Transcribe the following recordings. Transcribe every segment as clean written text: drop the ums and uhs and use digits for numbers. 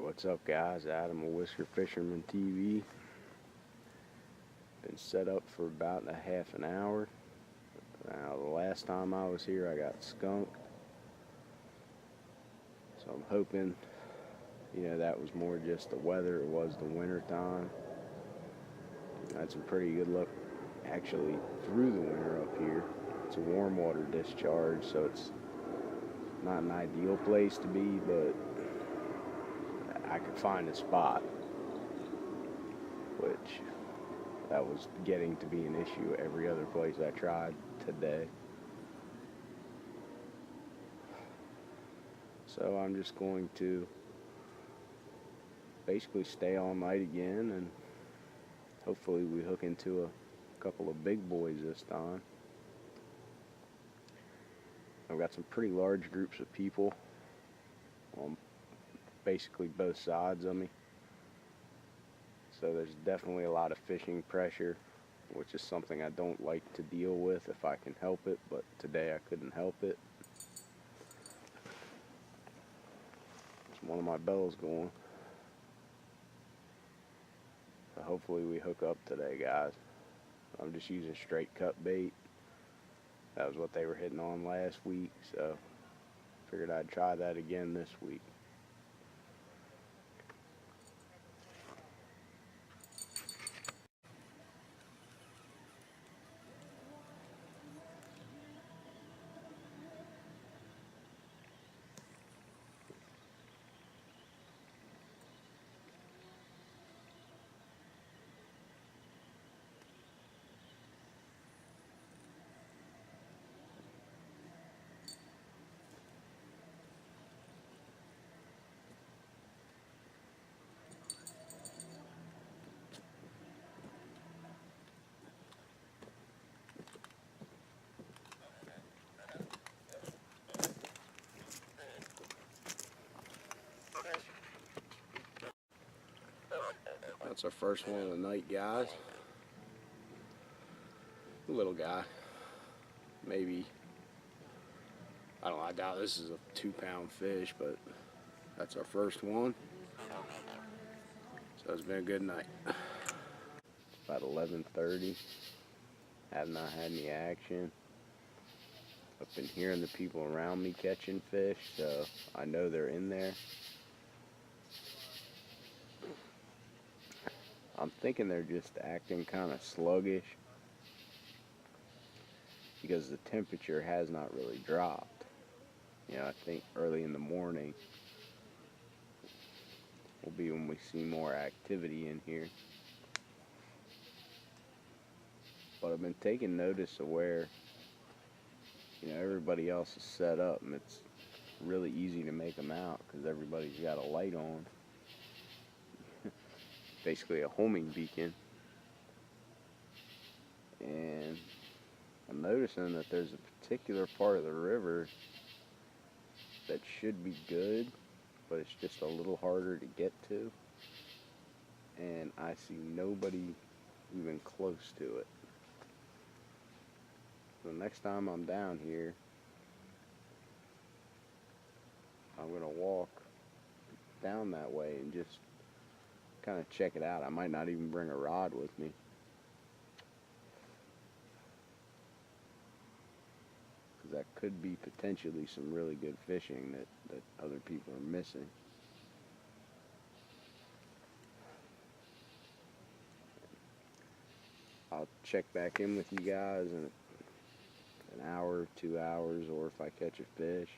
What's up, guys? Adam of Whisker Fisherman TV. Been set up for about a half an hour. Now, the last time I was here, I got skunked. So I'm hoping, that was more just the weather. It was the winter time. I had some pretty good luck actually through the winter up here. It's a warm water discharge, so it's not an ideal place to be, but I could find a spot, which that was getting to be an issue every other place I tried today. So I'm just going to basically stay all night again, and hopefully we hook into a couple of big boys this time. I've got some pretty large groups of people on basically both sides of me. So there's definitely a lot of fishing pressure, which is something I don't like to deal with if I can help it, but today I couldn't help it. There's one of my bells going. So hopefully we hook up today, guys. I'm just using straight cut bait. That was what they were hitting on last week, so figured I'd try that again this week. That's our first one of the night, guys. A little guy. Maybe, I don't know, I doubt this is a 2-pound fish, but that's our first one. So it's been a good night. About 11:30. Have not had any action. I've been hearing the people around me catching fish, so I know they're in there. I'm thinking they're just acting kind of sluggish because the temperature has not really dropped. I think early in the morning will be when we see more activity in here. But I've been taking notice of where, everybody else is set up, and it's really easy to make them out because everybody's got a light on. Basically a homing beacon. And I'm noticing that there's a particular part of the river that should be good, but it's just a little harder to get to. And I see nobody even close to it. So next time I'm down here, I'm going to walk down that way and just kind of check it out. I might not even bring a rod with me. Because that could be potentially some really good fishing that other people are missing. I'll check back in with you guys in an hour, 2 hours, or if I catch a fish.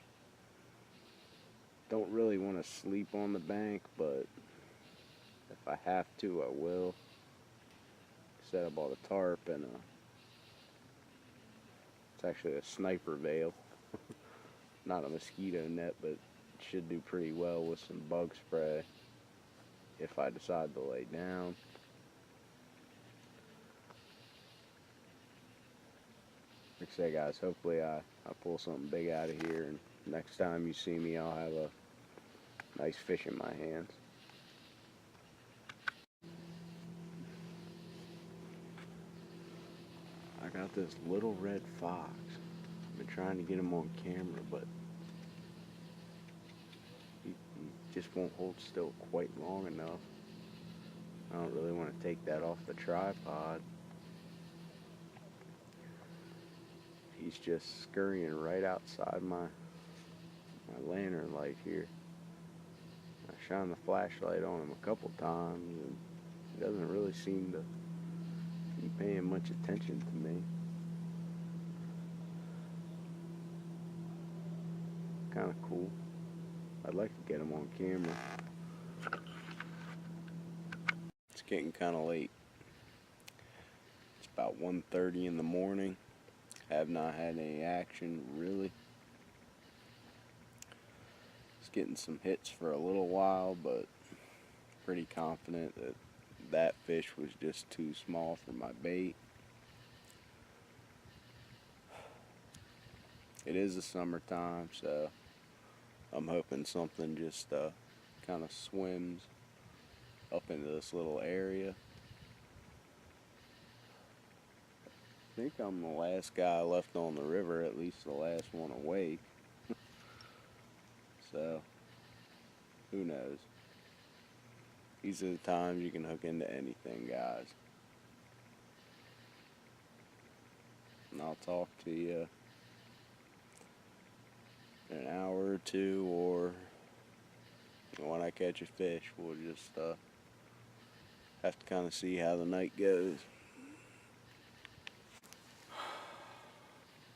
Don't really want to sleep on the bank, but if I have to, I will. Set up all the tarp, and it's actually a sniper veil. Not a mosquito net, but it should do pretty well with some bug spray if I decide to lay down. Like I say, guys, hopefully I pull something big out of here, and next time you see me, I'll have a nice fish in my hands. I got this little red fox. I've been trying to get him on camera, but he just won't hold still quite long enough. I don't really want to take that off the tripod. He's just scurrying right outside my lantern light here. I shine the flashlight on him a couple times and he doesn't really seem to be paying much attention to me. Kind of cool. I'd like to get him on camera. It's getting kind of late. It's about 1:30 in the morning. Have not had any action really. It's getting some hits for a little while, but pretty confident that that fish was just too small for my bait. It is the summertime, so I'm hoping something just kind of swims up into this little area. I think I'm the last guy left on the river, at least the last one awake. So, who knows? These are the times you can hook into anything, guys. And I'll talk to you in an hour or two, or when I catch a fish, we'll just have to kind of see how the night goes.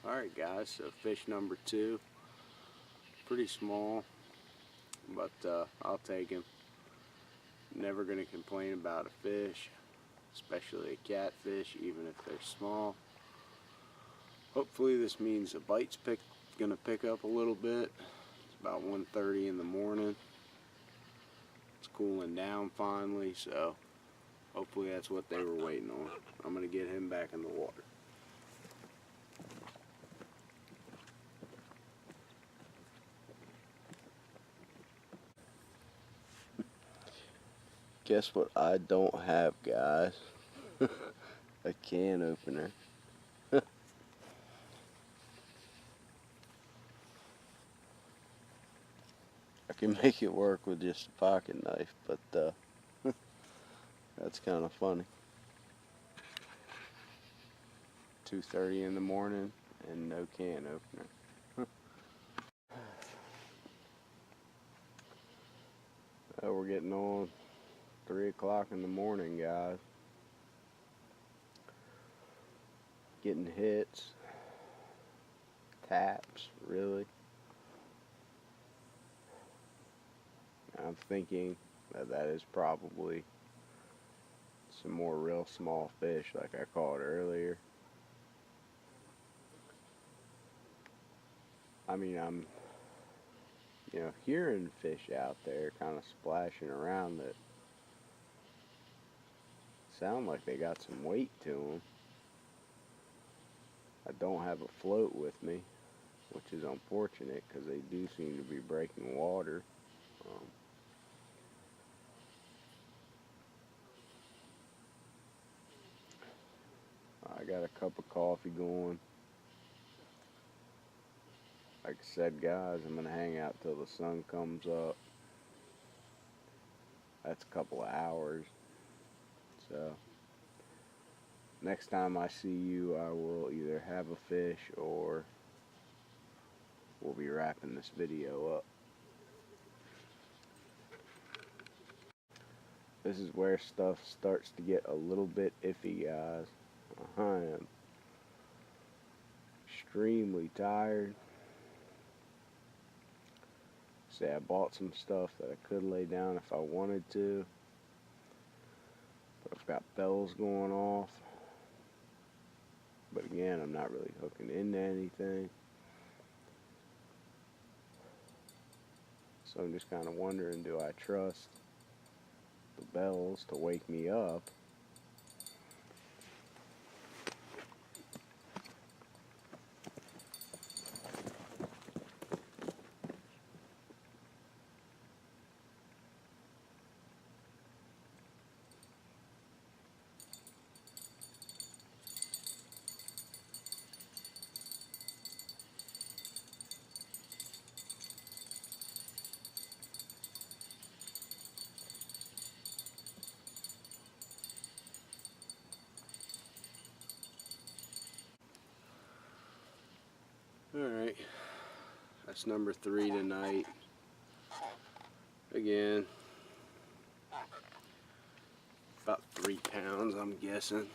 Alright guys, so fish number 2. Pretty small, but I'll take him. Never going to complain about a fish, especially a catfish, even if they're small. Hopefully this means the bite's going to pick up a little bit. It's about 1:30 in the morning. It's cooling down finally, so hopefully that's what they were waiting on. I'm going to get him back in the water. Guess what I don't have, guys? A can opener. I can make it work with just a pocket knife, but that's kind of funny. 2:30 in the morning and no can opener. We're getting on 3 o'clock in the morning, guys. Getting hits, taps, really. I'm thinking that is probably some more real small fish like I caught earlier. I mean, I'm hearing fish out there kind of splashing around that sound like they got some weight to them. I don't have a float with me, which is unfortunate because they do seem to be breaking water. I got a cup of coffee going. Like I said, guys, I'm going to hang out till the sun comes up. That's a couple of hours. So, next time I see you, I will either have a fish or we'll be wrapping this video up. This is where stuff starts to get a little bit iffy, guys. I am extremely tired. Say I bought some stuff that I could lay down if I wanted to, but I've got bells going off. But again, I'm not really hooking into anything. So I'm just kind of wondering, do I trust the bells to wake me up? Alright, that's number 3 tonight. Again, about 3 pounds, I'm guessing.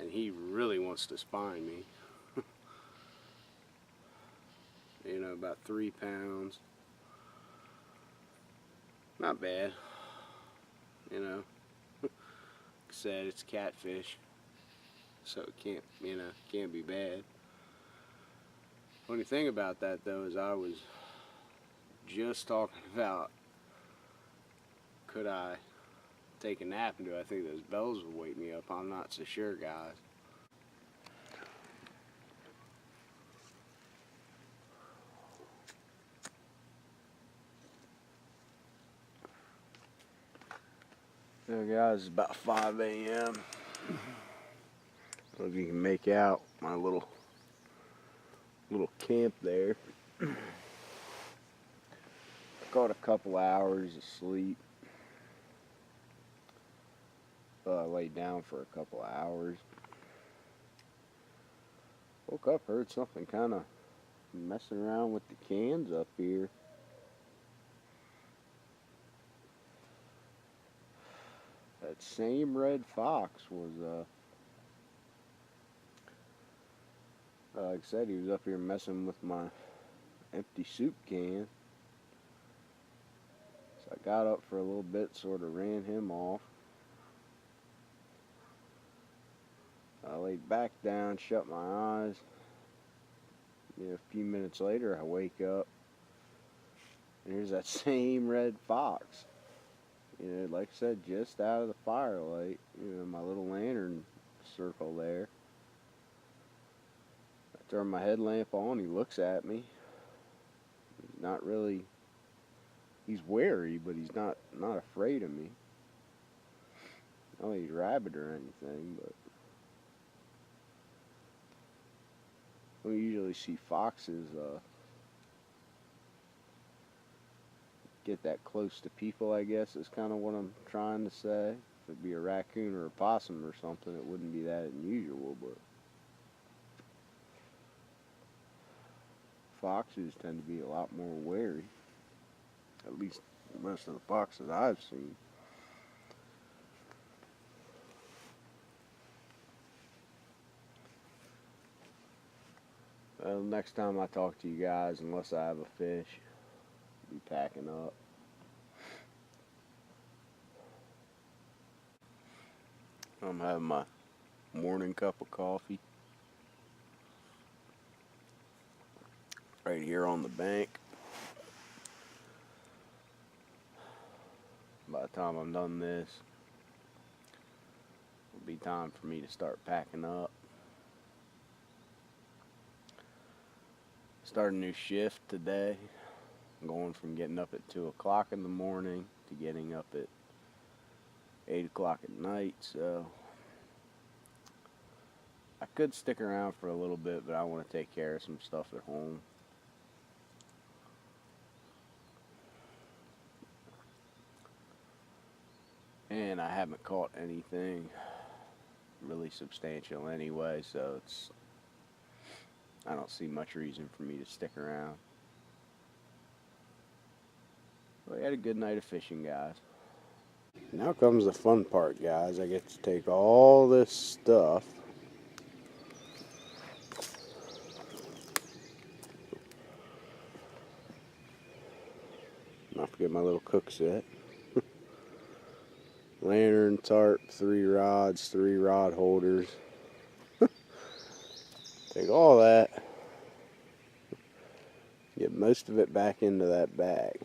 And he really wants to spine me. You know, about 3 pounds. Not bad. You know, like I said, it's catfish, so it can't, you know, can't be bad. Funny thing about that though is I was just talking about, could I take a nap and do I think those bells would wake me up? I'm not so sure, guys. So guys, it's about 5 a.m. I don't know if you can make out my little camp there. I got a couple hours of sleep. I laid down for a couple hours. Woke up, heard something kind of messing around with the cans up here. That same red fox was, like I said, he was up here messing with my empty soup can. So I got up for a little bit, sort of ran him off. I laid back down, shut my eyes. You know, a few minutes later, I wake up, and here's that same red fox. You know, like I said, just out of the firelight. You know, my little lantern circle there. I turn my headlamp on, he looks at me. He's not really, he's wary, but he's not afraid of me. I don't think he's rabid or anything, but we usually see foxes get that close to people, I guess is kind of what I'm trying to say. If it'd be a raccoon or a possum or something, it wouldn't be that unusual, but foxes tend to be a lot more wary. At least most of the foxes I've seen. Well, next time I talk to you guys, unless I have a fish, I'll be packing up. I'm having my morning cup of coffee right here on the bank. By the time I'm done this, it'll be time for me to start packing up. Start a new shift today. I'm going from getting up at 2 o'clock in the morning to getting up at 8 o'clock at night, so I could stick around for a little bit, but I want to take care of some stuff at home. And I haven't caught anything really substantial anyway, so I don't see much reason for me to stick around. Well, we had a good night of fishing, guys. Now comes the fun part, guys. I get to take all this stuff not forget my little cook set. Lantern, tarp, 3 rods, 3 rod holders. Take all that, get most of it back into that bag.